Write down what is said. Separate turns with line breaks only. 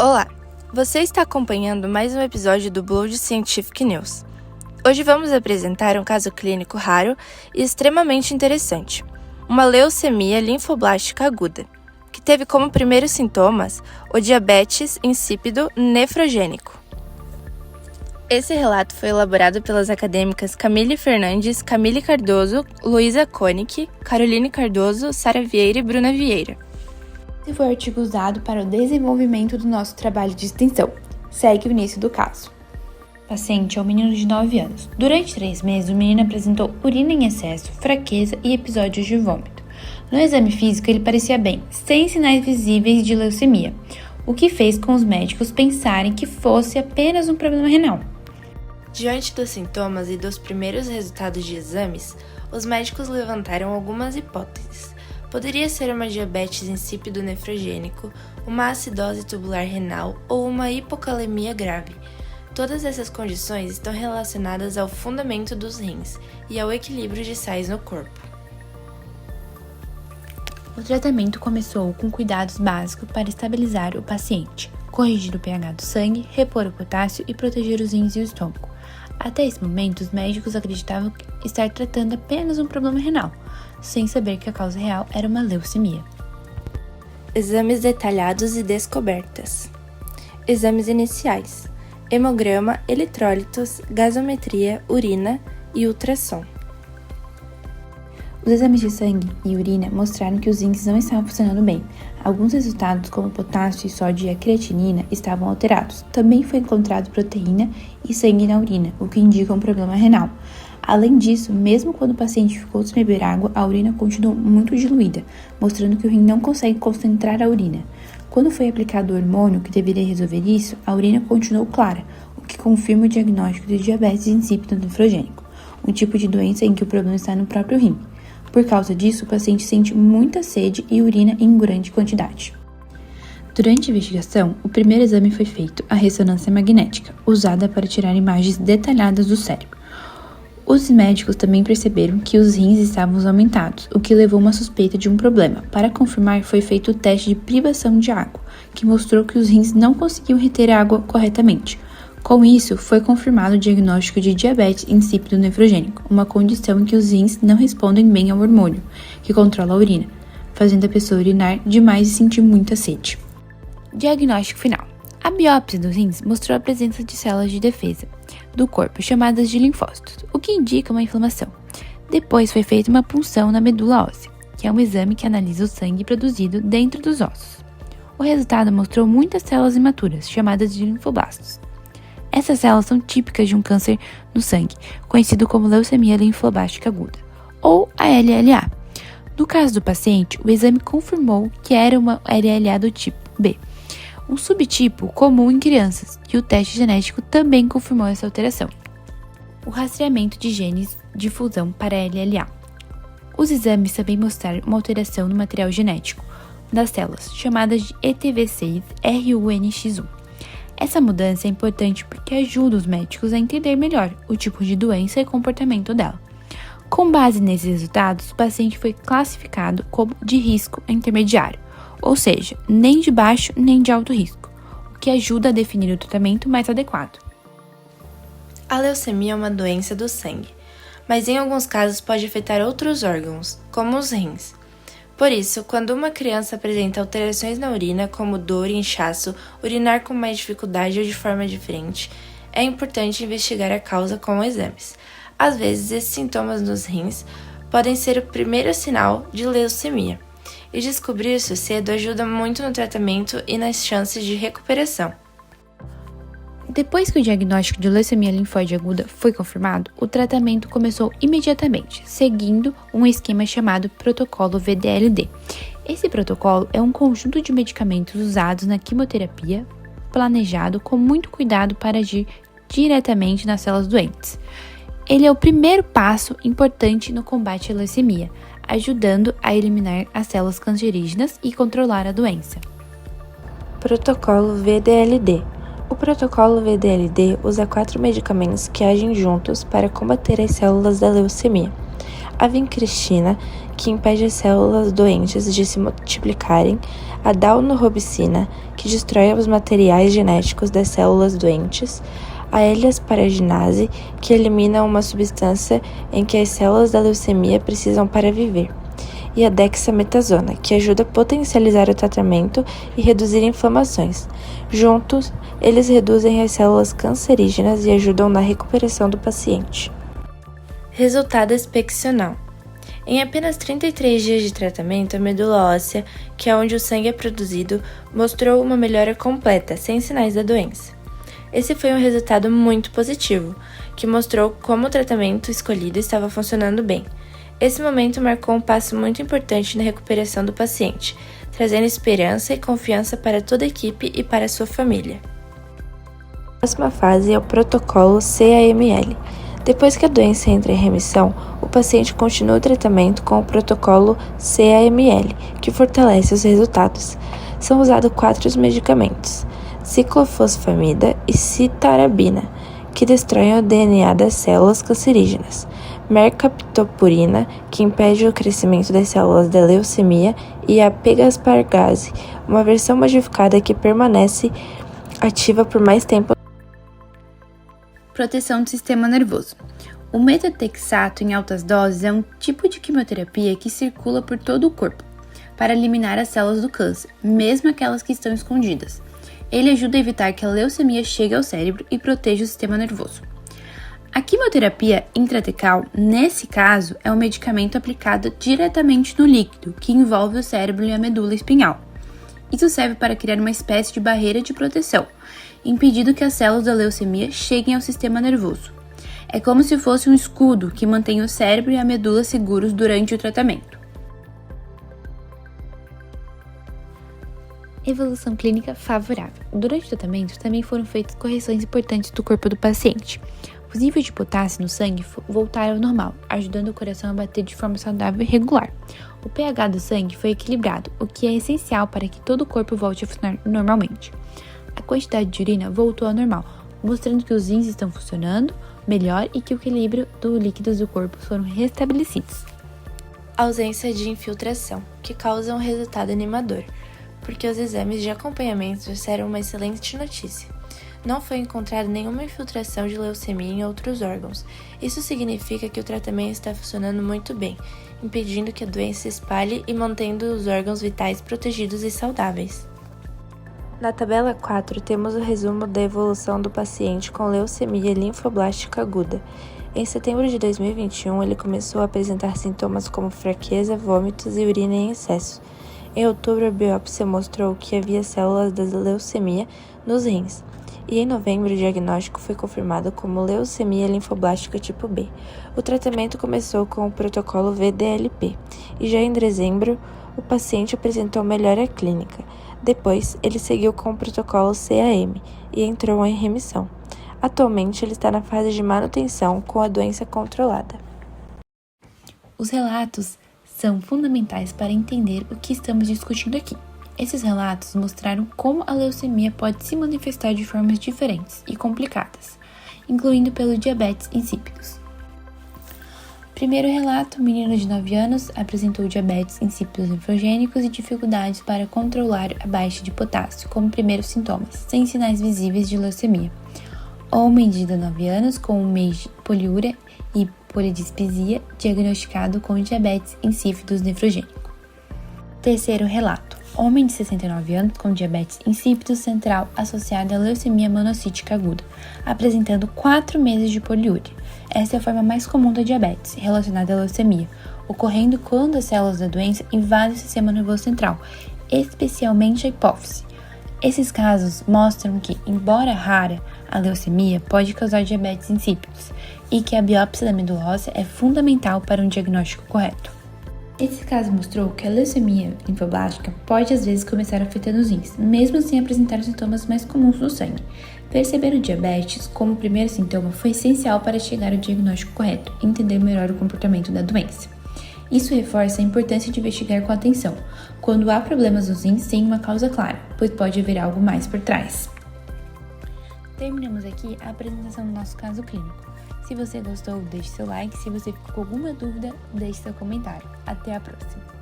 Olá, você está acompanhando mais um episódio do Blood Scientific News. Hoje vamos apresentar um caso clínico raro e extremamente interessante, uma leucemia linfoblástica aguda, que teve como primeiros sintomas o diabetes insípido nefrogênico. Esse relato foi elaborado pelas acadêmicas Camille Fernandes, Camille Cardoso, Luísa Koenig, Caroline Cardoso, Sara Vieira e Bruna Vieira.
Esse foi o artigo usado para o desenvolvimento do nosso trabalho de extensão. Segue o início do caso. O paciente é um menino de 9 anos. Durante 3 meses, o menino apresentou urina em excesso, fraqueza e episódios de vômito. No exame físico, ele parecia bem, sem sinais visíveis de leucemia, o que fez com os médicos pensarem que fosse apenas um problema renal.
Diante dos sintomas e dos primeiros resultados de exames, os médicos levantaram algumas hipóteses. Poderia ser uma diabetes insípido nefrogênico, uma acidose tubular renal ou uma hipocalemia grave. Todas essas condições estão relacionadas ao fundamento dos rins e ao equilíbrio de sais no corpo.
O tratamento começou com cuidados básicos para estabilizar o paciente, corrigir o pH do sangue, repor o potássio e proteger os rins e o estômago. Até esse momento, os médicos acreditavam estar tratando apenas um problema renal, sem saber que a causa real era uma leucemia.
Exames detalhados e descobertas. Exames iniciais: hemograma, eletrólitos, gasometria, urina e ultrassom.
Os exames de sangue e urina mostraram que os rins não estavam funcionando bem. Alguns resultados, como potássio, sódio e a creatinina, estavam alterados. Também foi encontrado proteína e sangue na urina, o que indica um problema renal. Além disso, mesmo quando o paciente ficou sem beber água, a urina continuou muito diluída, mostrando que o rim não consegue concentrar a urina. Quando foi aplicado o hormônio que deveria resolver isso, a urina continuou clara, o que confirma o diagnóstico de diabetes insípido nefrogênico, um tipo de doença em que o problema está no próprio rim. Por causa disso, o paciente sente muita sede e urina em grande quantidade. Durante a investigação, o primeiro exame foi feito, a ressonância magnética, usada para tirar imagens detalhadas do cérebro. Os médicos também perceberam que os rins estavam aumentados, o que levou a uma suspeita de um problema. Para confirmar, foi feito o teste de privação de água, que mostrou que os rins não conseguiam reter a água corretamente. Com isso, foi confirmado o diagnóstico de diabetes insípido nefrogênico, uma condição em que os rins não respondem bem ao hormônio, que controla a urina, fazendo a pessoa urinar demais e sentir muita sede. Diagnóstico final. A biópsia dos rins mostrou a presença de células de defesa do corpo, chamadas de linfócitos, o que indica uma inflamação. Depois foi feita uma punção na medula óssea, que é um exame que analisa o sangue produzido dentro dos ossos. O resultado mostrou muitas células imaturas, chamadas de linfoblastos. Essas células são típicas de um câncer no sangue, conhecido como leucemia linfoblástica aguda, ou a LLA. No caso do paciente, o exame confirmou que era uma LLA do tipo B, um subtipo comum em crianças, e o teste genético também confirmou essa alteração. O rastreamento de genes de fusão para a LLA. Os exames também mostraram uma alteração no material genético das células, chamadas de ETV6-RUNX1. Essa mudança é importante porque ajuda os médicos a entender melhor o tipo de doença e comportamento dela. Com base nesses resultados, o paciente foi classificado como de risco intermediário, ou seja, nem de baixo nem de alto risco, o que ajuda a definir o tratamento mais adequado.
A leucemia é uma doença do sangue, mas em alguns casos pode afetar outros órgãos, como os rins. Por isso, quando uma criança apresenta alterações na urina, como dor e inchaço, urinar com mais dificuldade ou de forma diferente, é importante investigar a causa com exames. Às vezes, esses sintomas nos rins podem ser o primeiro sinal de leucemia, e descobrir isso cedo ajuda muito no tratamento e nas chances de recuperação.
Depois que o diagnóstico de leucemia linfóide aguda foi confirmado, o tratamento começou imediatamente, seguindo um esquema chamado Protocolo VDLD. Esse protocolo é um conjunto de medicamentos usados na quimioterapia, planejado com muito cuidado para agir diretamente nas células doentes. Ele é o primeiro passo importante no combate à leucemia, ajudando a eliminar as células cancerígenas e controlar a doença.
Protocolo VDLD. O protocolo VDLD usa 4 medicamentos que agem juntos para combater as células da leucemia. a vincristina, que impede as células doentes de se multiplicarem, a daunorubicina, que destrói os materiais genéticos das células doentes, a L-asparaginase, que elimina uma substância em que as células da leucemia precisam para viver, e a dexametasona, que ajuda a potencializar o tratamento e reduzir inflamações. Juntos, eles reduzem as células cancerígenas e ajudam na recuperação do paciente. Resultado expeccional. Em apenas 33 dias de tratamento, a medula óssea, que é onde o sangue é produzido, mostrou uma melhora completa, sem sinais da doença. Esse foi um resultado muito positivo, que mostrou como o tratamento escolhido estava funcionando bem. Esse momento marcou um passo muito importante na recuperação do paciente, trazendo esperança e confiança para toda a equipe e para a sua família. A próxima fase é o protocolo CAML. Depois que a doença entra em remissão, o paciente continua o tratamento com o protocolo CAML, que fortalece os resultados. São usados 4 medicamentos: ciclofosfamida e citarabina, que destroem o DNA das células cancerígenas, mercaptopurina, que impede o crescimento das células da leucemia, e a pegaspargase, uma versão modificada que permanece ativa por mais tempo.
Proteção do sistema nervoso. O metotrexato em altas doses é um tipo de quimioterapia que circula por todo o corpo para eliminar as células do câncer, mesmo aquelas que estão escondidas. Ele ajuda a evitar que a leucemia chegue ao cérebro e proteja o sistema nervoso. A quimioterapia intratecal, nesse caso, é um medicamento aplicado diretamente no líquido, que envolve o cérebro e a medula espinhal. Isso serve para criar uma espécie de barreira de proteção, impedindo que as células da leucemia cheguem ao sistema nervoso. É como se fosse um escudo que mantém o cérebro e a medula seguros durante o tratamento. Evolução clínica favorável. Durante o tratamento, também foram feitas correções importantes do corpo do paciente. Os níveis de potássio no sangue voltaram ao normal, ajudando o coração a bater de forma saudável e regular. O pH do sangue foi equilibrado, o que é essencial para que todo o corpo volte a funcionar normalmente. A quantidade de urina voltou ao normal, mostrando que os rins estão funcionando melhor e que o equilíbrio dos líquidos do corpo foram restabelecidos.
Ausência de infiltração, que causa um resultado animador, porque os exames de acompanhamento trouxeram uma excelente notícia. Não foi encontrada nenhuma infiltração de leucemia em outros órgãos. Isso significa que o tratamento está funcionando muito bem, impedindo que a doença se espalhe e mantendo os órgãos vitais protegidos e saudáveis. Na tabela 4, temos o resumo da evolução do paciente com leucemia linfoblástica aguda. Em setembro de 2021, ele começou a apresentar sintomas como fraqueza, vômitos e urina em excesso. Em outubro, a biópsia mostrou que havia células da leucemia nos rins. E em novembro, o diagnóstico foi confirmado como leucemia linfoblástica tipo B. O tratamento começou com o protocolo VDLP, e já em dezembro, o paciente apresentou melhora clínica. Depois, ele seguiu com o protocolo CAM e entrou em remissão. Atualmente, ele está na fase de manutenção com a doença controlada.
Os relatos são fundamentais para entender o que estamos discutindo aqui. Esses relatos mostraram como a leucemia pode se manifestar de formas diferentes e complicadas, incluindo pelo diabetes insípidos. Primeiro relato, um menino de 9 anos apresentou diabetes insípidos nefrogênicos e dificuldades para controlar a baixa de potássio como primeiros sintomas, sem sinais visíveis de leucemia. Homem de 19 anos com um mês de poliúria e polidispisia, diagnosticado com diabetes insípidos nefrogênico. Terceiro relato, homem de 69 anos com diabetes insípido central associado à leucemia monocítica aguda, apresentando 4 meses de poliúria. Essa é a forma mais comum da diabetes, relacionada à leucemia, ocorrendo quando as células da doença invadem o sistema nervoso central, especialmente a hipófise. Esses casos mostram que, embora rara, a leucemia pode causar diabetes insípidos e que a biópsia da medula óssea é fundamental para um diagnóstico correto. Esse caso mostrou que a leucemia linfoblástica pode às vezes começar afetando os rins, mesmo sem apresentar os sintomas mais comuns no sangue. Perceber o diabetes como primeiro sintoma foi essencial para chegar ao diagnóstico correto e entender melhor o comportamento da doença. Isso reforça a importância de investigar com atenção, quando há problemas nos rins sem uma causa clara, pois pode haver algo mais por trás. Terminamos aqui a apresentação do nosso caso clínico. Se você gostou, deixe seu like. Se você ficou com alguma dúvida, deixe seu comentário. Até a próxima!